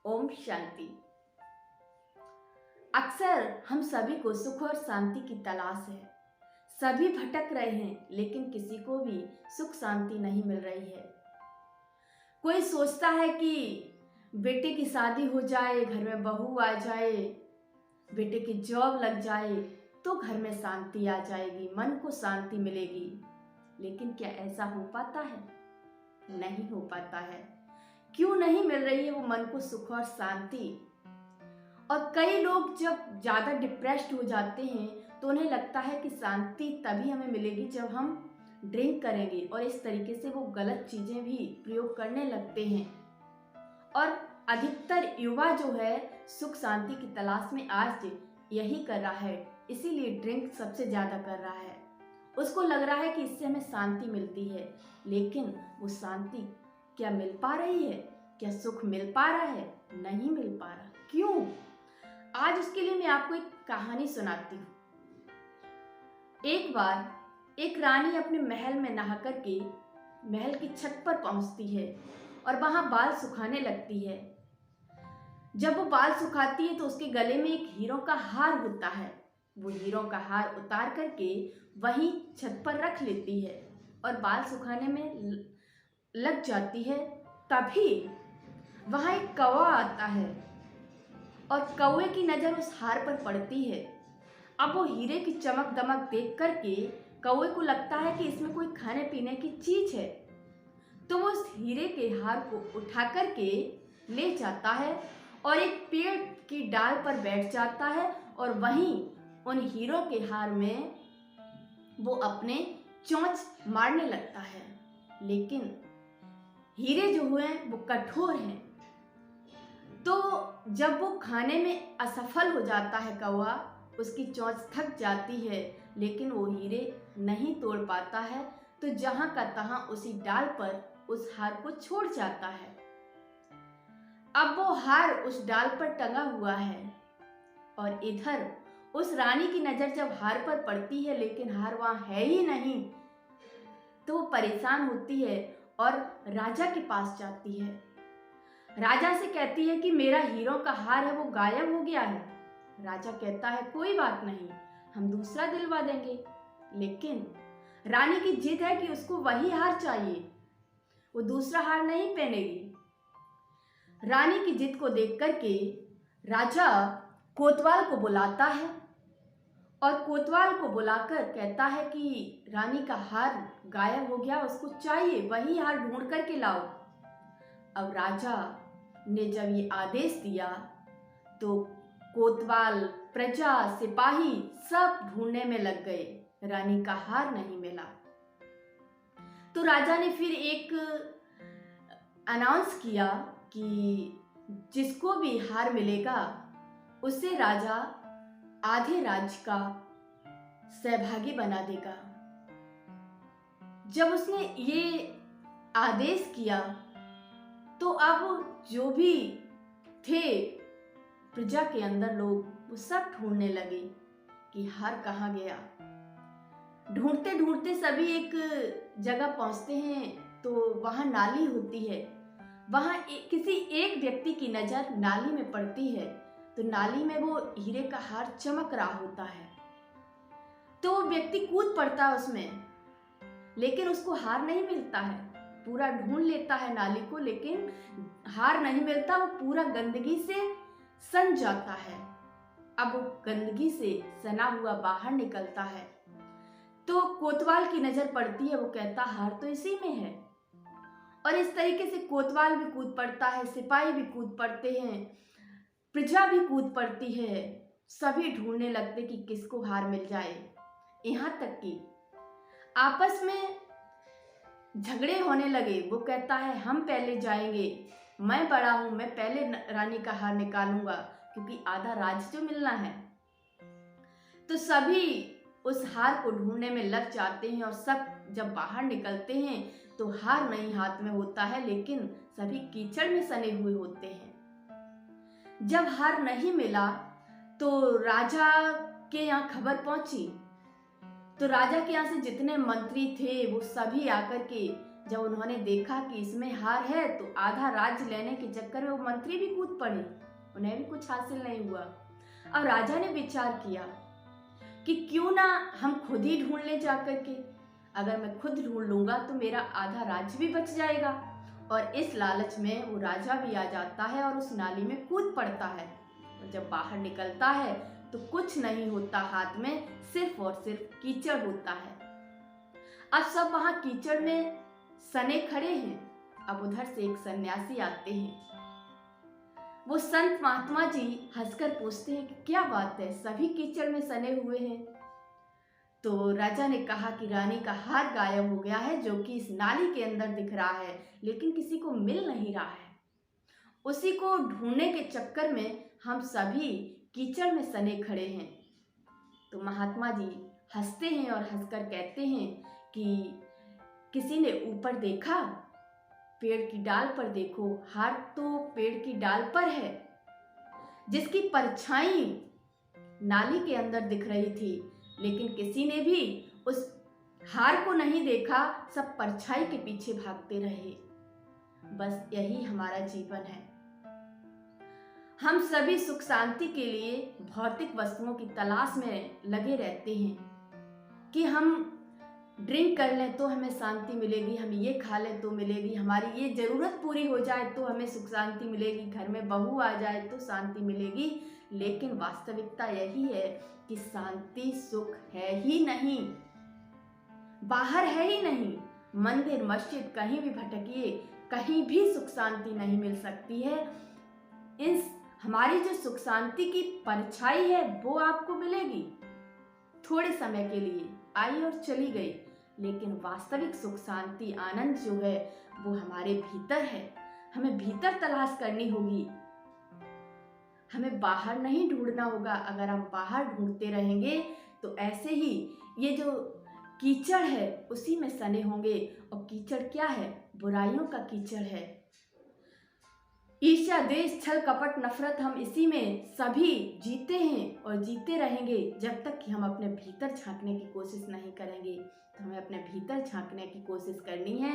ओम शांति। अक्सर हम सभी को सुख और शांति की तलाश है। सभी भटक रहे हैं, लेकिन किसी को भी सुख शांति नहीं मिल रही है। कोई सोचता है कि बेटे की शादी हो जाए, घर में बहू आ जाए, बेटे की जॉब लग जाए तो घर में शांति आ जाएगी, मन को शांति मिलेगी। लेकिन क्या ऐसा हो पाता है? नहीं हो पाता है। क्यों नहीं मिल रही है वो मन को सुख और शांति? और कई लोग जब ज़्यादा डिप्रेस्ड हो जाते हैं तो उन्हें लगता है कि शांति तभी हमें मिलेगी जब हम ड्रिंक करेंगे, और इस तरीके से वो गलत चीज़ें भी प्रयोग करने लगते हैं। और अधिकतर युवा जो है सुख शांति की तलाश में आज यही कर रहा है, इसीलिए ड्रिंक सबसे ज़्यादा कर रहा है। उसको लग रहा है कि इससे हमें शांति मिलती है, लेकिन वो शांति क्या मिल पा रही है? क्या सुख मिल पा रहा है? नहीं मिल पा रहा। क्यों? आज उसके लिए मैं आपको एक कहानी सुनाती हूँ। एक बार एक रानी अपने महल में नहा करके महल की छत पर पहुंचती है और वहां बाल सुखाने लगती है। जब वो बाल सुखाती है तो उसके गले में एक हीरों का हार होता है। वो हीरों का हार उतार करके वहीं छत पर रख लेती है और बाल सुखाने में लग जाती है। तभी वहां एक कौवा आता है और कौवे की नज़र उस हार पर पड़ती है। अब वो हीरे की चमक दमक देख करके कौवे को लगता है कि इसमें कोई खाने पीने की चीज है, तो वो उस हीरे के हार को उठा करके ले जाता है और एक पेड़ की डाल पर बैठ जाता है और वहीं उन हीरों के हार में वो अपने चोंच मारने लगता है। लेकिन हीरे जो हुए वो कठोर हैं, तो जब वो खाने में असफल हो जाता है कौवा, उसकी चोंच थक जाती है, लेकिन वो हीरे नहीं तोड़ पाता है, तो जहां का तहां उसी डाल पर उस हार को छोड़ जाता है। अब वो हार उस डाल पर टंगा हुआ है और इधर उस रानी की नजर जब हार पर पड़ती है लेकिन हार वहां है ही नहीं, तो वो परेशान होती है और राजा के पास जाती है। राजा से कहती है कि मेरा हीरों का हार है वो गायब हो गया है। राजा कहता है कोई बात नहीं, हम दूसरा दिलवा देंगे। लेकिन रानी की जिद है कि उसको वही हार चाहिए, वो दूसरा हार नहीं पहनेगी। रानी की जिद को देख करके राजा कोतवाल को बुलाता है और कोतवाल को बुलाकर कहता है कि रानी का हार गायब हो गया, उसको चाहिए, वही हार ढूंढ करके लाओ। अब राजा ने जब ये आदेश दिया तो कोतवाल, प्रजा, सिपाही सब ढूंढने में लग गए, रानी का हार नहीं मिला। तो राजा ने फिर एक अनाउंस किया कि जिसको भी हार मिलेगा उसे राजा आधे राज्य का सहभागी बना देगा। जब उसने ये आदेश किया तो अब जो भी थे प्रजा के अंदर लोग, वो सब ढूंढने लगे कि हार कहाँ गया। ढूंढते ढूंढते सभी एक जगह पहुंचते हैं तो वहां नाली होती है। वहां किसी एक व्यक्ति की नजर नाली में पड़ती है, तो नाली में वो हीरे का हार चमक रहा होता है, तो वो व्यक्ति कूद पड़ता है उसमें, लेकिन उसको हार नहीं मिलता है। पूरा ढूंढ लेता है नाली को, लेकिन हार नहीं मिलता। वो पूरा गंदगी से सन जाता है। अब वो गंदगी से सना हुआ बाहर निकलता है तो कोतवाल की नजर पड़ती है। वो कहता हार तो इसी में है। और इस तरीके से कोतवाल भी कूद पड़ता है, सिपाही भी कूद पड़ते हैं, प्रजा भी कूद पड़ती है। सभी ढूंढने लगते कि किसको हार मिल जाए। यहाँ तक कि आपस में झगड़े होने लगे। वो कहता है हम पहले जाएंगे, मैं बड़ा हूं, मैं पहले रानी का हार निकालूंगा, क्योंकि आधा राज्य जो मिलना है। तो सभी उस हार को ढूंढने में लग जाते हैं और सब जब बाहर निकलते हैं तो हार नहीं हाथ में होता है, लेकिन सभी कीचड़ में सने हुए होते हैं। जब हार नहीं मिला तो राजा के यहाँ खबर पहुंची, तो राजा के यहाँ से जितने मंत्री थे वो सभी आकर के जब उन्होंने देखा कि इसमें हार है तो आधा राज्य लेने के चक्कर में वो मंत्री भी कूद पड़े, उन्हें भी कुछ हासिल नहीं हुआ। अब राजा ने विचार किया कि क्यों ना हम खुद ही ढूंढ ले जाकर के, अगर मैं खुद ढूंढ लूंगा तो मेरा आधा राज्य भी बच जाएगा। और इस लालच में वो राजा भी आ जाता है और उस नाली में कूद पड़ता है। और जब बाहर निकलता है तो कुछ नहीं होता हाथ में, सिर्फ और सिर्फ कीचड़ होता है। अब सब वहां कीचड़ में सने खड़े हैं। अब उधर से एक सन्यासी आते हैं। वो संत महात्मा जी हंसकर पूछते हैं कि क्या बात है, सभी कीचड़ में सने हुए हैं। तो राजा ने कहा कि रानी का हार गायब हो गया है, जो कि इस नाली के अंदर दिख रहा है, लेकिन किसी को मिल नहीं रहा है। उसी को ढूंढने के चक्कर में हम सभी कीचड़ में सने खड़े हैं। तो महात्मा जी हंसते हैं और हंसकर कहते हैं कि किसी ने ऊपर देखा, पेड़ की डाल पर देखो, हार तो पेड़ की डाल पर है, जिसकी परछाई नाली के अंदर दिख रही थी, लेकिन किसी ने भी उस हार को नहीं देखा, सब परछाई के पीछे भागते रहे। बस यही हमारा जीवन है। हम सभी सुख शांति के लिए भौतिक वस्तुओं की तलाश में लगे रहते हैं कि हम ड्रिंक कर लें तो हमें शांति मिलेगी, हम ये खा लें तो मिलेगी, हमारी ये ज़रूरत पूरी हो जाए तो हमें सुख शांति मिलेगी, घर में बहू आ जाए तो शांति मिलेगी। लेकिन वास्तविकता यही है कि शांति सुख है ही नहीं, बाहर है ही नहीं। मंदिर मस्जिद कहीं भी भटकिए, कहीं भी सुख शांति नहीं मिल सकती है। इस हमारी जो सुख शांति की परछाई है वो आपको मिलेगी, थोड़े समय के लिए आई और चली गई, लेकिन वास्तविक सुख शांति आनंद जो है वो हमारे भीतर है। हमें भीतर तलाश करनी होगी, हमें बाहर नहीं ढूंढना होगा। अगर हम बाहर ढूंढते रहेंगे तो ऐसे ही ये जो कीचड़ है उसी में सने होंगे। और कीचड़ क्या है? बुराइयों का कीचड़ है। ईर्ष्या, द्वेष, छल, कपट, नफरत, हम इसी में सभी जीते हैं और जीते रहेंगे जब तक कि हम अपने भीतर झांकने की कोशिश नहीं करेंगे। तो हमें अपने भीतर झांकने की कोशिश करनी है।